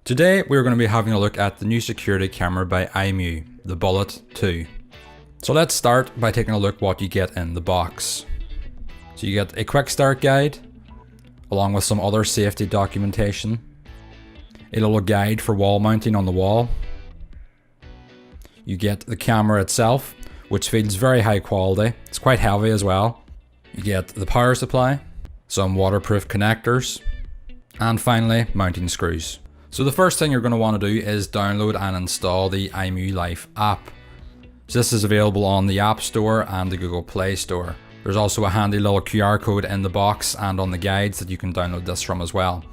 Today we're going to be having a look at the new security camera by iMu, the Bullet 2. So let's start by taking a look what you get in the box. So you get a quick start guide, along with some other safety documentation, a little guide for wall mounting on the wall. You get the camera itself, which feels very high quality. It's quite heavy as well. You get the power supply, some waterproof connectors, and finally mounting screws. So the first thing you're going to want to do is download and install the iMu Life app. So this is available on the App Store and the Google Play Store. There's also a handy little QR code in the box and on the guides that you can download this from as well.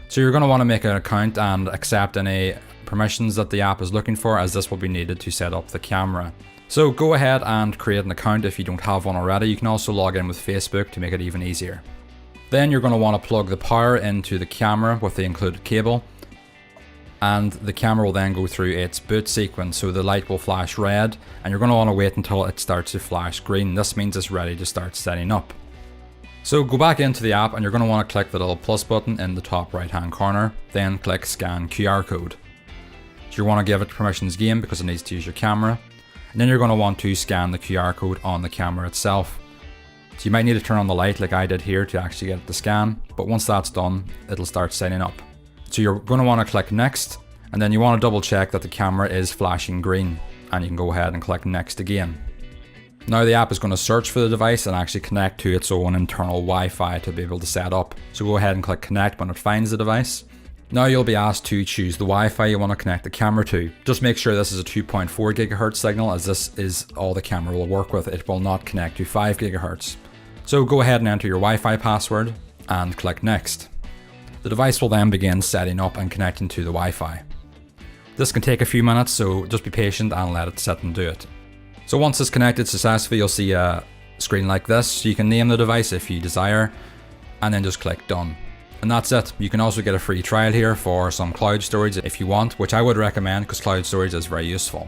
So you're going to want to make an account and accept any permissions that the app is looking for, as this will be needed to set up the camera. So go ahead and create an account if you don't have one already. You can also log in with Facebook to make it even easier. Then you're going to want to plug the power into the camera with the included cable, and the camera will then go through its boot sequence. So the light will flash red and you're going to want to wait until it starts to flash green. This means it's ready to start setting up. So go back into the app and you're going to want to click the little plus button in the top right hand corner, then click scan QR code. So you want to give it permissions again because it needs to use your camera, and then you're going to want to scan the QR code on the camera itself. So you might need to turn on the light like I did here to actually get it to scan, but once that's done it'll start setting up. So you're going to want to click next, and then you want to double check that the camera is flashing green, and you can go ahead and click next again. Now the app is going to search for the device and actually connect to its own internal Wi-Fi to be able to set up. So go ahead and click connect when it finds the device. Now you'll be asked to choose the Wi-Fi you want to connect the camera to. Just make sure this is a 2.4 GHz signal, as this is all the camera will work with. It will not connect to 5 GHz. So go ahead and enter your Wi-Fi password and click next. The device will then begin setting up and connecting to the Wi-Fi. This can take a few minutes, so just be patient and let it sit and do it. So once it's connected successfully, you'll see a screen like this. So you can name the device if you desire, and then just click done. And that's it. You can also get a free trial here for some cloud storage if you want, which I would recommend because cloud storage is very useful.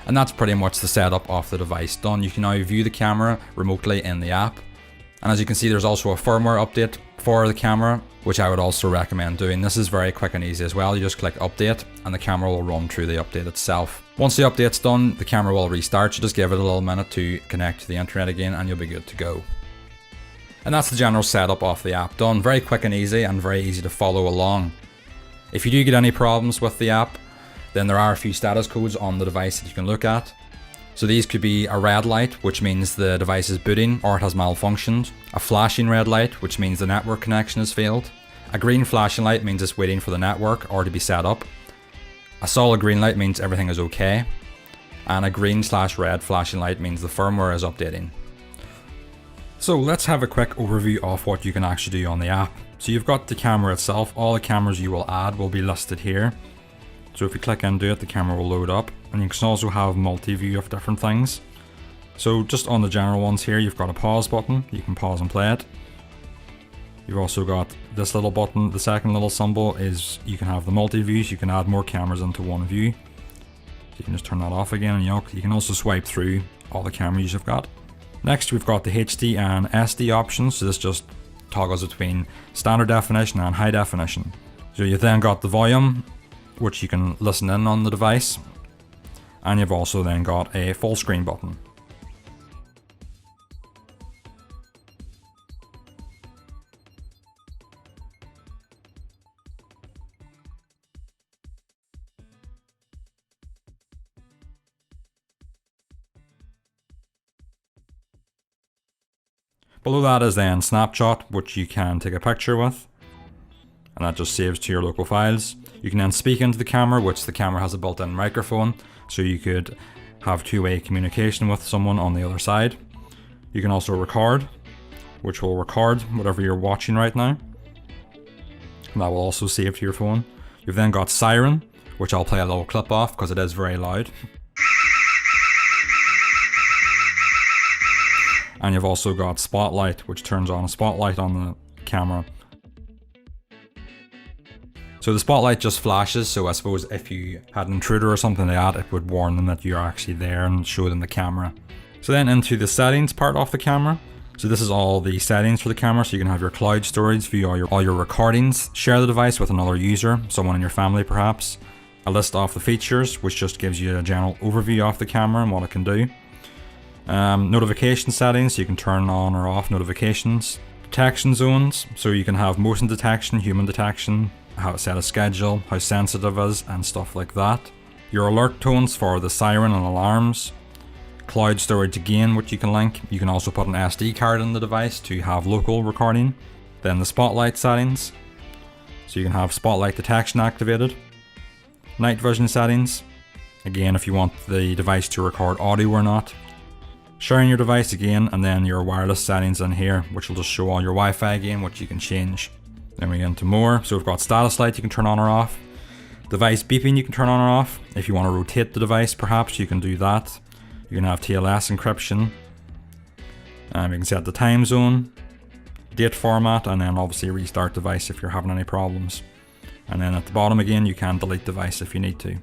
And that's pretty much the setup of the device done. You can now view the camera remotely in the app. And as you can see, there's also a firmware update for the camera, which I would also recommend doing. This is very quick and easy as well. You just click update and the camera will run through the update itself. Once the update's done, the camera will restart. So just give it a little minute to connect to the internet again and you'll be good to go. And that's the general setup of the app done. Very quick and easy, and very easy to follow along. If you do get any problems with the app, then there are a few status codes on the device that you can look at. So these could be a red light, which means the device is booting or it has malfunctioned. A flashing red light, which means the network connection has failed. A green flashing light means it's waiting for the network or to be set up. A solid green light means everything is okay. And a green/red flashing light means the firmware is updating. So let's have a quick overview of what you can actually do on the app. So you've got the camera itself. All the cameras you will add will be listed here. So if you click into it, the camera will load up, and you can also have multi-view of different things. So just on the general ones here, you've got a pause button. You can pause and play it. You've also got this little button. The second little symbol is you can have the multi-views. You can add more cameras into one view. So you can just turn that off again, and you can also swipe through all the cameras you've got. Next, we've got the HD and SD options. So this just toggles between standard definition and high definition. So you've then got the volume, which you can listen in on the device, and you've also then got a full screen button. Below that is then snapshot, which you can take a picture with, and that just saves to your local files. You can then speak into the camera, which the camera has a built-in microphone, so you could have two-way communication with someone on the other side. You can also record, which will record whatever you're watching right now, and that will also save to your phone. You've then got siren, which I'll play a little clip off because it is very loud. And you've also got spotlight, which turns on a spotlight on the camera. So the spotlight just flashes, so I suppose if you had an intruder or something like that, it would warn them that you're actually there and show them the camera. So then into the settings part of the camera. So this is all the settings for the camera, so you can have your cloud storage, view all your recordings, share the device with another user, someone in your family perhaps, a list of the features, which just gives you a general overview of the camera and what it can do. Notification settings, so you can turn on or off notifications. Detection zones, so you can have motion detection, human detection, how to set a schedule, how sensitive it is, and stuff like that. Your alert tones for the siren and alarms. Cloud storage again, which you can link. You can also put an SD card in the device to have local recording. Then the spotlight settings, so you can have spotlight detection activated. Night vision settings, again if you want the device to record audio or not. Sharing your device again, and then your wireless settings in here, which will just show all your Wi-Fi again, which you can change. Then we get into more, so we've got status light you can turn on or off. Device beeping you can turn on or off. If you want to rotate the device perhaps, you can do that. You can have TLS encryption. You can set the time zone, date format, and then obviously restart device if you're having any problems. And then at the bottom again, you can delete device if you need to.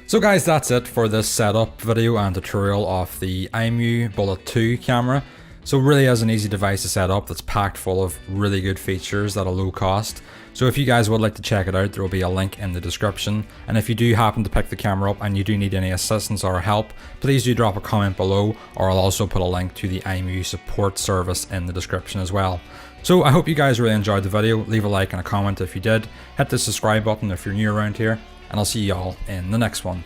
So guys, that's it for this setup video and tutorial of the iMU Bullet 2 camera. So really is an easy device to set up that's packed full of really good features at a low cost. So if you guys would like to check it out, there will be a link in the description. And if you do happen to pick the camera up and you do need any assistance or help, please do drop a comment below, or I'll also put a link to the iMU support service in the description as well. So I hope you guys really enjoyed the video. Leave a like and a comment if you did. Hit the subscribe button if you're new around here, and I'll see you all in the next one.